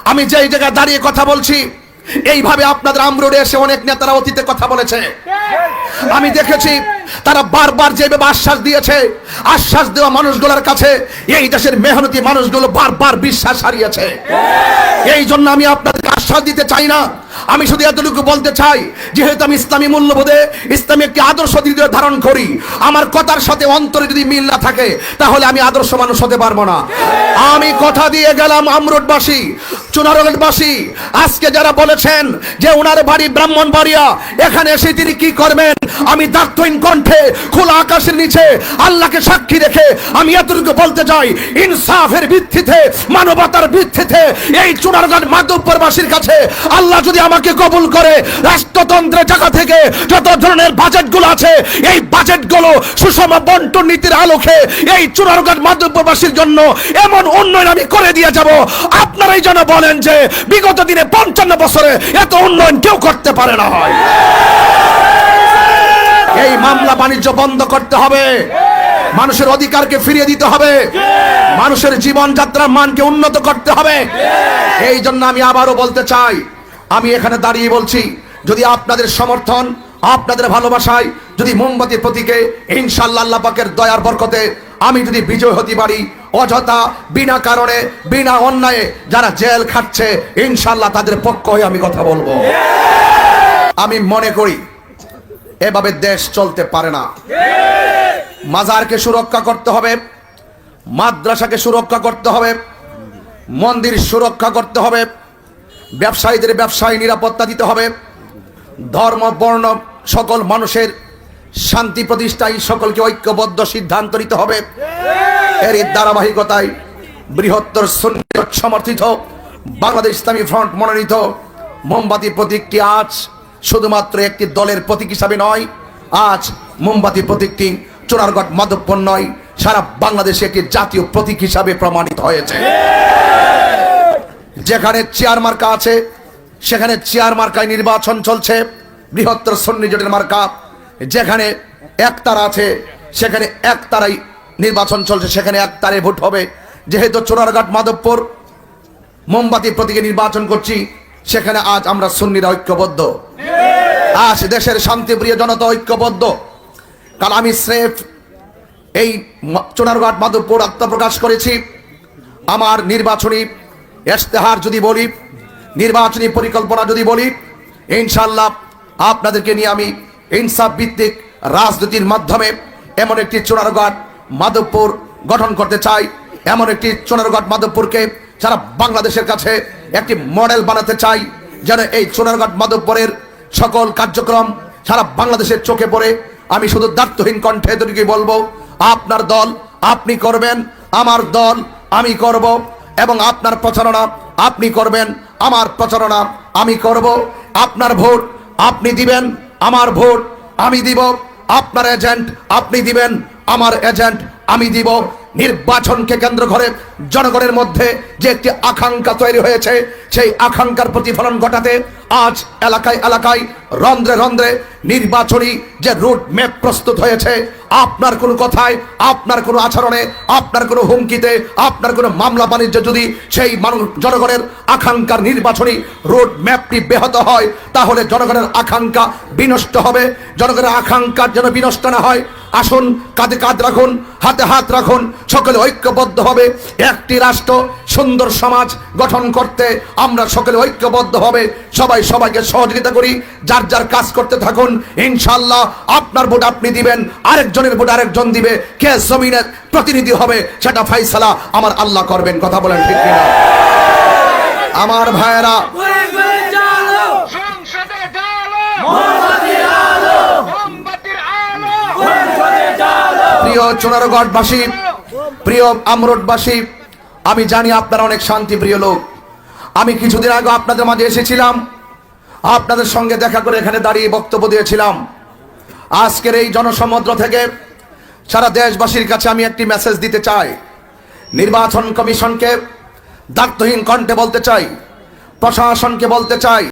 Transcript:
আমি যেই জায়গায় দাঁড়িয়ে কথা বলছি, এইভাবে আপনাদের আমরোডে এসে অনেক নেতারা অতীতে কথা বলেছে। আমি দেখেছি তারা বারবার যেভাবে আশ্বাস দিয়েছে, আশ্বাস দেওয়া মানুষগুলোর কাছে এই দেশের মেহনতি মানুষগুলো বারবার বিশ্বাস হারিয়েছে। এই জন্য আমি আপনাদেরকে আশ্বাস দিতে চাই না, আমি শুধু এতটুকু বলতে চাই, যেহেতু আমি ইসলামী মূল্যবোধে ইসলামী একটি আদর্শ হৃদয়ে ধারণ করি, আমার কথার সাথে অন্তরে যদি মিল না থাকে তাহলে আমি আদর্শ মানুষ হতে পারবো না। আমি কথা দিয়ে গেলাম আমরোডবাসী, চুনারগঞ্জবাসী, আজকে যারা বলেছেন যে ওনার বাড়ি ব্রাহ্মণবাড়িয়া, এখানে এসে তিনি কি করবেন, আমি দায়িত্বহীন কণ্ঠে খোলা আকাশের নিচে আল্লাহকে সাক্ষী রেখে আমি এতটুকু বলতে চাই, ইনসাফের ভিত্তিতে, মানবতার ভিত্তিতে এই চুনারগঞ্জ মাধবপুরবাসীর কাছে আল্লাহ যদি আমাকে কবুল করে, রাষ্ট্রতন্ত্রের জায়গা থেকে যত ধরনের বাজেটগুলো আছে, এই বাজেটগুলো সুষম বন্টন নীতির আলোকে এই চুনারগঞ্জ মাধবপুরবাসীর জন্য এমন উন্নয়ন আমি করে দিয়ে যাব, আপনারাই যেন বলেন যে বিগত দিনে 55 বছরে এত উন্নয়ন কেউ করতে পারে না। হয় এই মামলা বাণিজ্য বন্ধ করতে হবে, মানুষের অধিকারকে ফিরিয়ে দিতে হবে, মানুষের জীবনযাত্রার মানকে উন্নত করতে হবে। এই জন্য আমি আবারও বলতে চাই, আমি এখানে দাঁড়িয়ে বলছি, যদি আপনাদের সমর্থন, আপনাদের ভালোবাসায় যদি মোমবাতির প্রতীকে ইনশাআল্লাহ আল্লাহ পাকের দয়ার বরকতে আমি যদি বিজয় হতে পারি, অযথা বিনা কারণে বিনা অন্যায়ে যারা জেল খাটছে ইনশাআল্লাহ তাদের পক্ষ হয়ে আমি কথা বলবো। আমি মনে করি এভাবে দেশ চলতে পারে না। মাজারকে সুরক্ষা করতে হবে, মাদ্রাসাকে সুরক্ষা করতে হবে, মন্দির সুরক্ষা করতে হবে, ব্যবসায়ীদের ব্যবসায় নিরাপত্তা দিতে হবে, ধর্ম বর্ণ সকল মানুষের শান্তি প্রতিষ্ঠায় সকলকে ঐক্যবদ্ধ সিদ্ধান্ত নিতে হবে। এর ধারাবাহিকতায় বৃহত্তর সুন্নি সমর্থিত বাংলাদেশ ইসলামী ফ্রন্ট মনোনীত মোমবাতি প্রতীকটি আজ শুধুমাত্র একটি দলের প্রতীক হিসাবে নয়, আজ মোমবাতি প্রতীকটি চুনারগঞ্জ মাধবপুর নয়, সারা বাংলাদেশে একটি জাতীয় প্রতীক হিসাবে প্রমাণিত হয়েছে। যেখানে চেয়ার মার্কা আছে সেখানে চেয়ার মার্কায় নির্বাচন চলছে, বৃহত্তর সুন্নি জোটের মার্কা। যেখানে একতারা আছে সেখানে একতারাই নির্বাচন চলছে, সেখানে একতারে ভোট হবে। যেহেতু চুনারগঞ্জ মাধবপুর মোমবাতি প্রতীকে নির্বাচন করছি, সেখানে আজ আমরা সুন্নিরা ঐক্যবদ্ধ, আজ দেশের শান্তিপ্রিয় জনতা ঐক্যবদ্ধ। কাল আমি স্রেফ এই চুনারগঞ্জ মাধবপুর আত্মপ্রকাশ করেছি। আমার নির্বাচনী ইশতেহার যদি বলি, নির্বাচনী পরিকল্পনা যদি বলি, ইনশাআল্লাহ আপনাদেরকে নিয়ে আমি ইনসাফ ভিত্তিক রাজনীতির মাধ্যমে এমন একটি চুনারগঞ্জ মাধবপুর গঠন করতে চাই, এমন একটি চুনারগঞ্জ মাধবপুরকে সারা বাংলাদেশের কাছে একটি মডেল বানাতে চাই, যেন এই চুনারগঞ্জ মাধবপুরের সকল কার্যক্রম সারা বাংলাদেশের চোখে পড়ে। আমি শুধু দায়িত্বহীন কণ্ঠে এতটুকুই বলবো, আপনার দল আপনি করবেন, আমার দল আমি করব, এবং আপনার প্রচারণা আপনি করবেন, আমার প্রচারণা আমি করব। আপনার ভোট আপনি দিবেন, আমার ভোট আমি দিব, আপনার এজেন্ট আপনি দিবেন, আমার এজেন্ট আমি দিব। নির্বাচনকে কেন্দ্র করে জনগণের মধ্যে যে একটি আকাঙ্ক্ষা তৈরি হয়েছে, সেই আকাঙ্ক্ষার প্রতিফলন ঘটাতে আজ এলাকায় এলাকায় রন্ধ্রে রন্ধ্রে নির্বাচনী যে রুট ম্যাপ প্রস্তুত হয়েছে, আপনার কোনো কথায়, আপনার কোনো আচরণে, আপনার কোনো হুমকিতে, আপনার কোনো মামলা বাণিজ্য যদি সেই মানুষ জনগণের আকাঙ্ক্ষার নির্বাচনী রুট ম্যাপটি ব্যাহত হয়, তাহলে জনগণের আকাঙ্ক্ষা বিনষ্ট হবে। জনগণের আকাঙ্ক্ষা যেন বিনষ্ট না হয়, আসুন কাঁধে কাঁধ রাখুন, হাতে হাত রাখুন, সকলে ঐক্যবদ্ধ হবে। একটি রাষ্ট্র সুন্দর সমাজ গঠন করতে আমরা সকলে ঐক্যবদ্ধ হবে, সবাই সবাইকে সহযোগিতা করি, যার যার কাজ করতে থাকুন। ইনশাআল্লাহ আপনার ভোট আপনি দিবেন, আরেকজনের ভোট আরেকজন দিবে, কে জমিনের প্রতিনিধি হবে সেটা ফয়সালা আমার আল্লাহ করবেন। কথা বলেন ঠিক কিনা? আমার ভাইয়েরা, প্রিয় চুনারগঞ্জবাসী, প্রিয় আমরোডবাসী, আমি জানি আপনারা অনেক শান্তিপ্রিয় লোক। আমি কিছুদিন আগে আপনাদের মাঝে এসেছিলাম, আপনাদের সঙ্গে দেখা করে এখানে দাঁড়িয়ে বক্তব্য দিয়েছিলাম। আজকের এই জনসমুদ্র থেকে সারা দেশবাসীর কাছে আমি একটি মেসেজ দিতে চাই। নির্বাচন কমিশনকে দায়িত্বহীন কণ্ঠে বলতে চাই, প্রশাসনকে বলতে চাই,